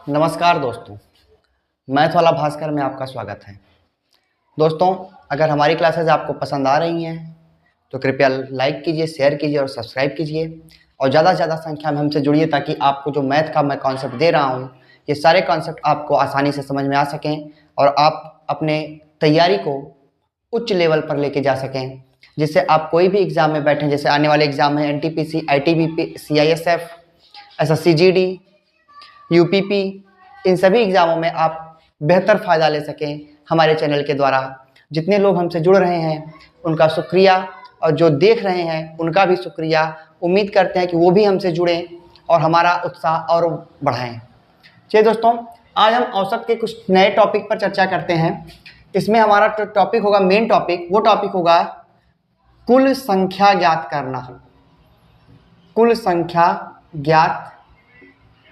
नमस्कार दोस्तों, मैथ वाला भास्कर में आपका स्वागत है। दोस्तों, अगर हमारी क्लासेज आपको पसंद आ रही हैं तो कृपया लाइक कीजिए, शेयर कीजिए और सब्सक्राइब कीजिए और ज़्यादा से ज़्यादा संख्या में हमसे जुड़िए ताकि आपको जो मैथ का मैं कॉन्सेप्ट दे रहा हूँ ये सारे कॉन्सेप्ट आपको आसानी से समझ में आ सकें और आप अपने तैयारी को उच्च लेवल पर लेके जा सकें, जिससे आप कोई भी एग्ज़ाम में बैठें। जैसे आने वाले एग्ज़ाम है NTPC, ITBP, CISF, SSC GD, UPP, इन सभी एग्ज़ामों में आप बेहतर फ़ायदा ले सकें हमारे चैनल के द्वारा। जितने लोग हमसे जुड़ रहे हैं उनका शुक्रिया और जो देख रहे हैं उनका भी शुक्रिया। उम्मीद करते हैं कि वो भी हमसे जुड़ें और हमारा उत्साह और बढ़ाएं। चलिए दोस्तों, आज हम औसत के कुछ नए टॉपिक पर चर्चा करते हैं। इसमें हमारा टॉपिक होगा, मेन टॉपिक वो टॉपिक होगा कुल संख्या ज्ञात करना। कुल संख्या ज्ञात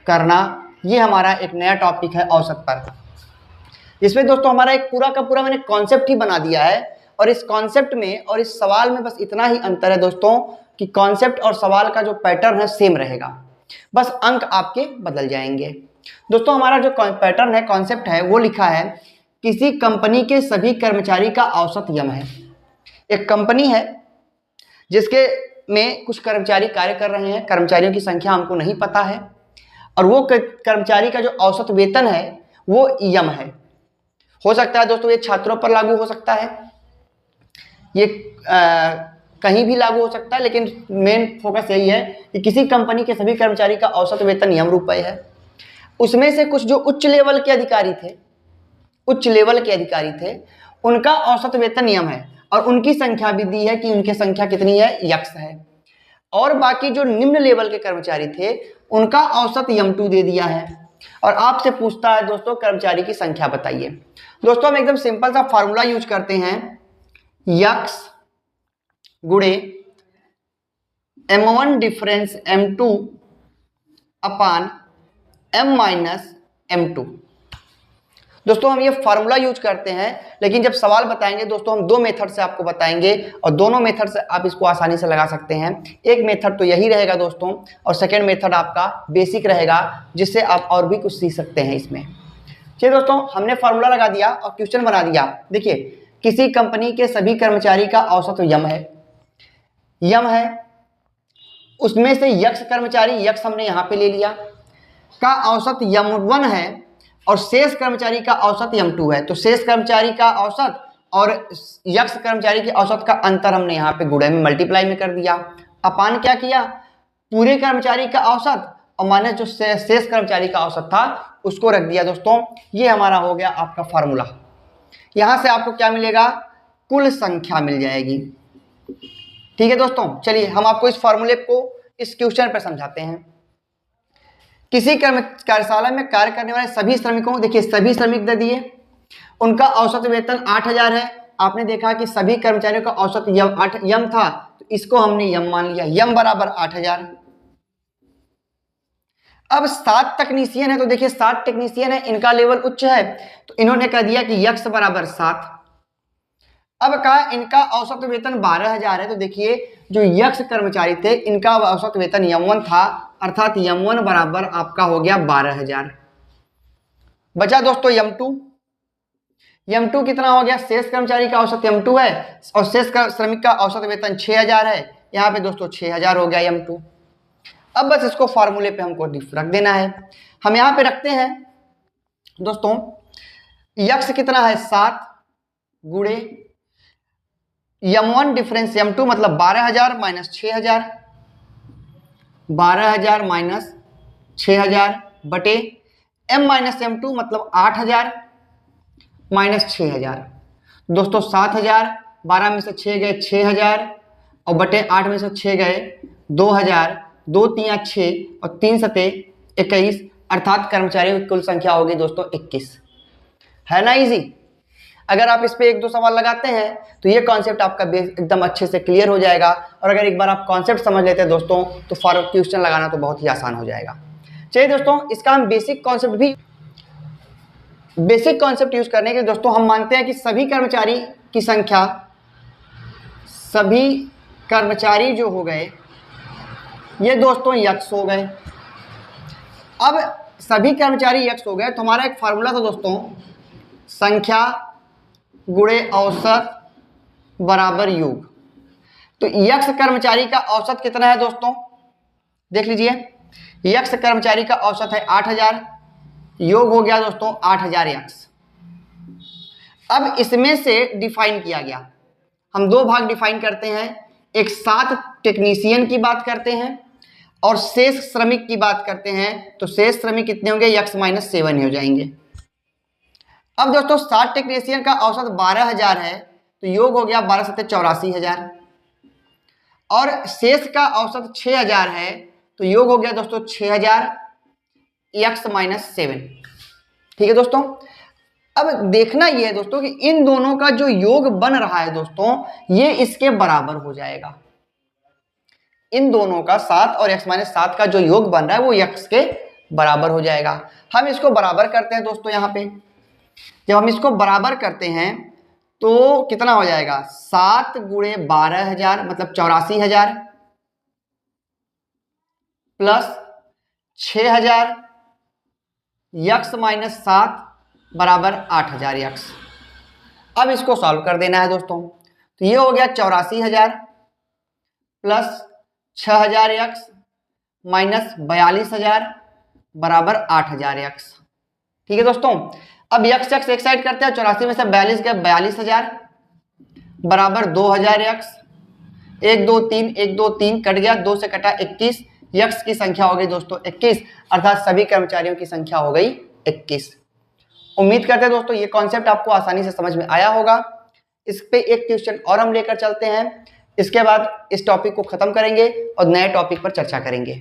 करना, ये हमारा एक नया टॉपिक है औसत पर। इसमें दोस्तों हमारा एक पूरा का पूरा मैंने कॉन्सेप्ट ही बना दिया है और इस कॉन्सेप्ट में और इस सवाल में बस इतना ही अंतर है दोस्तों कि कॉन्सेप्ट और सवाल का जो पैटर्न है सेम रहेगा, बस अंक आपके बदल जाएंगे। दोस्तों हमारा जो पैटर्न है, कॉन्सेप्ट है, वो लिखा है किसी कंपनी के सभी कर्मचारी का औसत यम है। एक कंपनी है जिसके में कुछ कर्मचारी कार्य कर रहे हैं, कर्मचारियों की संख्या हमको नहीं पता है और वो कर्मचारी का जो औसत वेतन है वो यम है। हो सकता है दोस्तों ये छात्रों पर लागू हो सकता है, ये कहीं भी लागू हो सकता है, लेकिन मेन फोकस यही है कि किसी कंपनी के सभी कर्मचारी का औसत वेतन यम रुपये है। उसमें से कुछ जो उच्च लेवल के अधिकारी थे उनका औसत वेतन यम है और उनकी संख्या भी दी है कि उनकी संख्या कितनी है, यक्स है। और बाकी जो निम्न लेवल के कर्मचारी थे उनका औसत यम2 दे दिया है और आपसे पूछता है दोस्तों कर्मचारी की संख्या बताइए। दोस्तों हम एकदम सिंपल सा फार्मूला यूज करते हैं, यक्स गुणे M1 डिफरेंस M2 अपान M माइनस M2। दोस्तों हम ये फार्मूला यूज करते हैं, लेकिन जब सवाल बताएंगे दोस्तों हम दो मेथड से आपको बताएंगे और दोनों मेथड से आप इसको आसानी से लगा सकते हैं। एक मेथड तो यही रहेगा दोस्तों और सेकंड मेथड आपका बेसिक रहेगा, जिससे आप और भी कुछ सीख सकते हैं इसमें। चलिए दोस्तों, हमने फार्मूला लगा दिया और क्वेश्चन बना दिया। देखिए, किसी कंपनी के सभी कर्मचारी का औसत यम है, उसमें से यक्स कर्मचारी, यक्स हमने यहाँ पे ले लिया, का औसत यम1 है और शेष कर्मचारी का औसत यम2 है। तो शेष कर्मचारी का औसत और यक्स कर्मचारी के औसत का अंतर हमने यहाँ पे गुणे में मल्टीप्लाई में कर दिया। अपान क्या किया, पूरे कर्मचारी का औसत और माइनस जो शेष कर्मचारी का औसत था उसको रख दिया। दोस्तों ये हमारा हो गया आपका फार्मूला। यहाँ से आपको क्या मिलेगा, कुल संख्या मिल जाएगी। ठीक है दोस्तों, चलिए हम आपको इस फार्मूले को इस क्वेश्चन पर समझाते हैं। किसी कार्यशाला में कार्य करने वाले सभी श्रमिकों, देखिए सभी श्रमिक दे दिए, उनका औसत वेतन 8000 है। आपने देखा कि सभी कर्मचारियों का औसत यम था, तो इसको हमने यम मान लिया, यम बराबर 8000। अब 7 टेक्नीशियन है, तो देखिए 7 टेक्नीशियन है, इनका लेवल उच्च है, तो इन्होंने कह दिया कि यक्स बराबर 7। अब कहा इनका औसत वेतन 12000 है, तो देखिए जो यक्स कर्मचारी थे इनका औसत वेतन यम1 था, अर्थात यम1 बराबर आपका हो गया 12000। बचा दोस्तों यम2 कितना हो गया, शेष कर्मचारी का औसत यम2 है और शेष श्रमिक का औसत वेतन 6000 है। यहाँ पे दोस्तों 6000 हो गया यम2। अब बस इसको फार्मूले पे हमको रख देना है। हम यहाँ पे रखते हैं दोस्तों, यक्स कितना है 7 गुणे यम1 डिफरेंस यम2 मतलब 12000 माइनस 6000, 12000 माइनस 6000 बटे m माइनस m2 मतलब 8000 माइनस 6000। दोस्तों 7000, 12 में से 6 गए 6000 और बटे 8 में से 6 गए 2000, 2 3 6 और 3 सते 21, अर्थात कर्मचारियों की कुल संख्या होगी दोस्तों 21। है ना इजी। अगर आप इस पे 1-2 सवाल लगाते हैं तो ये कॉन्सेप्ट आपका एकदम अच्छे से क्लियर हो जाएगा और अगर एक बार आप कॉन्सेप्ट समझ लेते हैं दोस्तों तो क्वेश्चन लगाना तो बहुत ही आसान हो जाएगा। चलिए दोस्तों, इसका हम बेसिक कॉन्सेप्ट यूज करने के दोस्तों हम मानते हैं कि सभी कर्मचारी जो हो गए ये दोस्तों यक्स हो गए। अब सभी कर्मचारी यक्स हो गए तो हमारा एक फार्मूला था दोस्तों, संख्या गुणे औसत बराबर योग। तो यक्स कर्मचारी का औसत कितना है दोस्तों, देख लीजिए, यक्स कर्मचारी का औसत है 8000, योग हो गया दोस्तों 8000 यक्स। अब इसमें से डिफाइन किया गया, हम दो भाग डिफाइन करते हैं, एक 7 टेक्नीशियन की बात करते हैं और शेष श्रमिक की बात करते हैं। तो शेष श्रमिक कितने होंगे, यक्स माइनस 7 हो जाएंगे। अब दोस्तों 7 टेक्नीशियन का औसत 12000 है तो योग हो गया 12 7 84,000 और शेष का औसत 6000 है तो योग हो गया दोस्तों 6000 यक्स माइनस 7। ठीक है दोस्तों, अब देखना यह है दोस्तों कि इन दोनों का जो योग बन रहा है दोस्तों ये इसके बराबर हो जाएगा। इन दोनों का 7 और x माइनस 7 का जो योग बन रहा है वो x के बराबर हो जाएगा। हम इसको बराबर करते हैं दोस्तों, यहाँ पे जब हम इसको बराबर करते हैं तो कितना हो जाएगा, 7 गुणे 12000 मतलब 84,000 प्लस 6000 यक्स माइनस 7 बराबर 8000 यक्स। अब इसको सॉल्व कर देना है दोस्तों, तो ये हो गया 84,000 प्लस 6000 यक्स माइनस 42,000 बराबर 8000 यक्स। ठीक है दोस्तों, अब यक्स यक्स एक साइड करते हैं, 84 में से 42 गए 42,000 बराबर 2000 यक्स, 1 2 3 1 2 3 कट गया, 2 से कटा 21, यक्स की संख्या हो गई दोस्तों 21, अर्थात सभी कर्मचारियों की संख्या हो गई 21। उम्मीद करते हैं दोस्तों ये कॉन्सेप्ट आपको आसानी से समझ में आया होगा। इस पे एक क्वेश्चन और हम लेकर चलते हैं, इसके बाद इस टॉपिक को खत्म करेंगे और नए टॉपिक पर चर्चा करेंगे।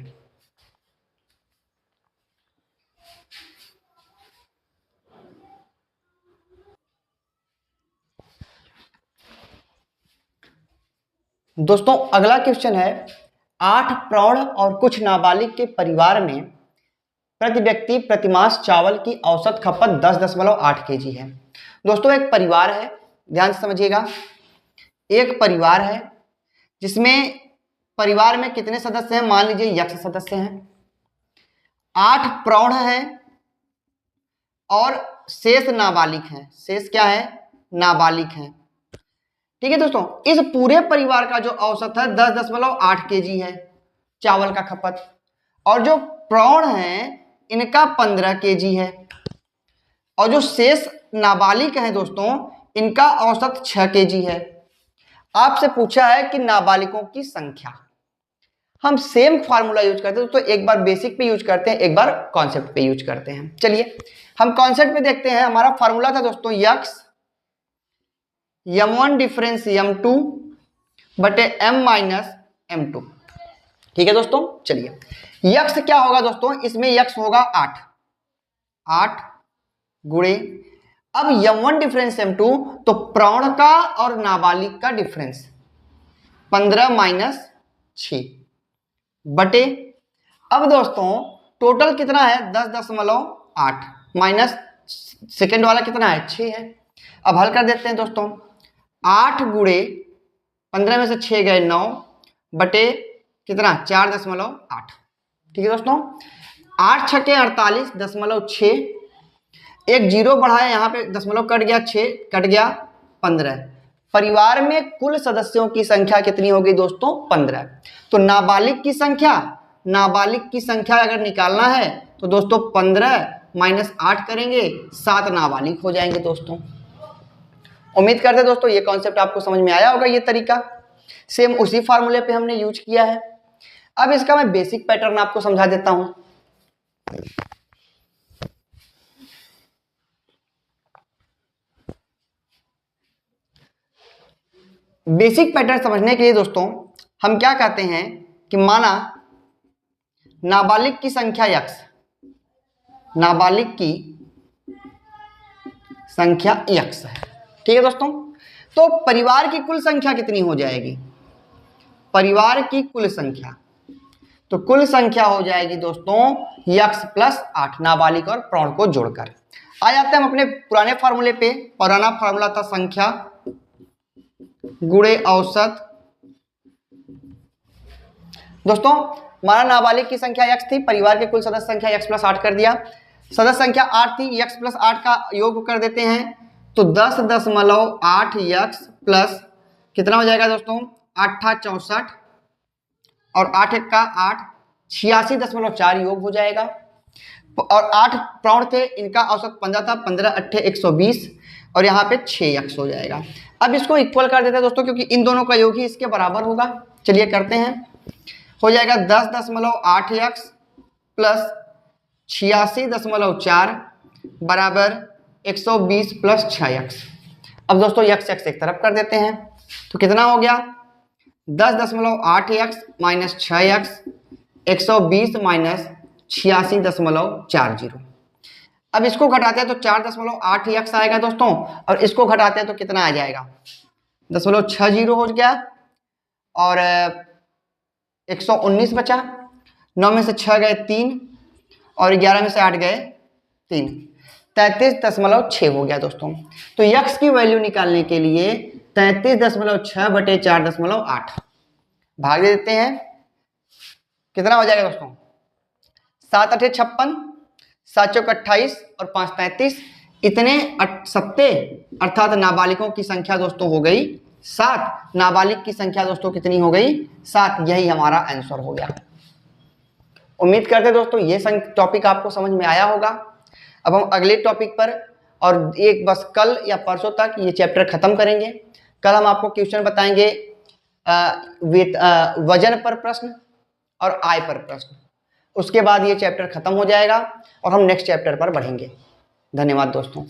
दोस्तों अगला क्वेश्चन है, 8 प्रौढ़ और कुछ नाबालिग के परिवार में प्रति व्यक्ति प्रतिमास चावल की औसत खपत 10.8 kg है। दोस्तों एक परिवार है, ध्यान से समझिएगा, एक परिवार है जिसमें परिवार में कितने सदस्य हैं, मान लीजिए यक्स सदस्य हैं, 8 प्रौढ़ हैं और शेष नाबालिग हैं। शेष क्या है, नाबालिग हैं। ठीक है दोस्तों, इस पूरे परिवार का जो औसत है 10.8 kg है चावल का खपत, और जो प्रौढ़ हैं इनका 15 kg है, और जो शेष नाबालिग हैं दोस्तों इनका औसत 6 kg है। आपसे पूछा है कि नाबालिगों की संख्या। हम सेम फार्मूला यूज करते हैं दोस्तों, एक बार बेसिक पे यूज करते हैं, एक बार कॉन्सेप्ट पे यूज करते हैं। चलिए हम कॉन्सेप्ट पे देखते हैं। हमारा फार्मूला था दोस्तों यक्स m1 डिफरेंस m2 बटे m माइनस m2। ठीक है दोस्तों, चलिए यक्स क्या होगा दोस्तों, इसमें यक्स होगा 8 गुणे, अब m1 डिफरेंस m2 तो प्रौढ़ का और नाबालिग का डिफरेंस 15 माइनस 6 बटे, अब दोस्तों टोटल कितना है 10.8 माइनस सेकेंड वाला कितना है 6 है। अब हल कर देते हैं दोस्तों, 8 गुणे 15 में से 6 गए 9 बटे कितना 4.8। ठीक है दोस्तों, 8 छक्के 48.6, एक जीरो बढ़ाया यहाँ पे दशमलव कट गया, 6 कट गया 15। परिवार में कुल सदस्यों की संख्या कितनी होगी दोस्तों 15। तो नाबालिग की संख्या अगर निकालना है तो दोस्तों 15 माइनस 8 करेंगे, 7 नाबालिग हो जाएंगे दोस्तों। उम्मीद करते हैं दोस्तों ये कॉन्सेप्ट आपको समझ में आया होगा। ये तरीका सेम उसी फार्मूले पे हमने यूज किया है। अब इसका मैं बेसिक पैटर्न आपको समझा देता हूं। बेसिक पैटर्न समझने के लिए दोस्तों हम क्या कहते हैं कि माना नाबालिग की संख्या यक्स, नाबालिग की संख्या यक्स है। ठीक है दोस्तों, तो परिवार की कुल संख्या कितनी हो जाएगी, परिवार की कुल संख्या, तो कुल संख्या हो जाएगी दोस्तों यक्स प्लस 8 नाबालिग और प्रौढ़ को जोड़कर। आ जाते हैं हम अपने पुराने फार्मूले पे। पुराना फार्मूला था संख्या गुणे औसत। दोस्तों हमारा नाबालिग की संख्या x थी, परिवार के कुल सदस्य संख्या x प्लस 8 कर दिया। सदस्य संख्या 8 थी, x प्लस 8 का योग कर देते हैं तो 10.8x प्लस कितना हो जाएगा दोस्तों, 8 64 और 8 1 का 8, 86.4 योग हो जाएगा। और 8 प्रौढ़ थे, इनका औसत 15 था, 15 8 120 और यहाँ पे 6x हो जाएगा। अब इसको इक्वल कर देते हैं दोस्तों, क्योंकि इन दोनों का योग ही इसके बराबर होगा। चलिए करते हैं, हो जाएगा 10.8x प्लस 86.4 बराबर 120 प्लस 6x। अब दोस्तों x एक तरफ कर देते हैं तो कितना हो गया, 10.8x माइनस 6x 120 माइनस 86.40। अब इसको घटाते हैं तो 4.8x आएगा दोस्तों, और इसको घटाते हैं तो कितना आ जाएगा, 0.60 हो गया और 119 बचा। 9 में से 6 गए 3 और 11 में से 8 गए 3, 33.6 हो गया दोस्तों। तो x की वैल्यू निकालने के लिए 33.6 बटे 4.8 भाग दे देते हैं, कितना हो जाएगा दोस्तों, 7 8 56, 7 चौक 28 और 5 33, इतने सत्ते अर्थात नाबालिगों की संख्या दोस्तों हो गई 7। नाबालिग की संख्या दोस्तों कितनी हो गई, 7। यही हमारा आंसर हो गया। उम्मीद करते दोस्तों ये टॉपिक आपको समझ में आया होगा। अब हम अगले टॉपिक पर और एक बस कल या परसों तक ये चैप्टर खत्म करेंगे। कल हम आपको क्वेश्चन बताएंगे वजन पर प्रश्न और आय पर प्रश्न। उसके बाद ये चैप्टर खत्म हो जाएगा और हम नेक्स्ट चैप्टर पर बढ़ेंगे। धन्यवाद दोस्तों।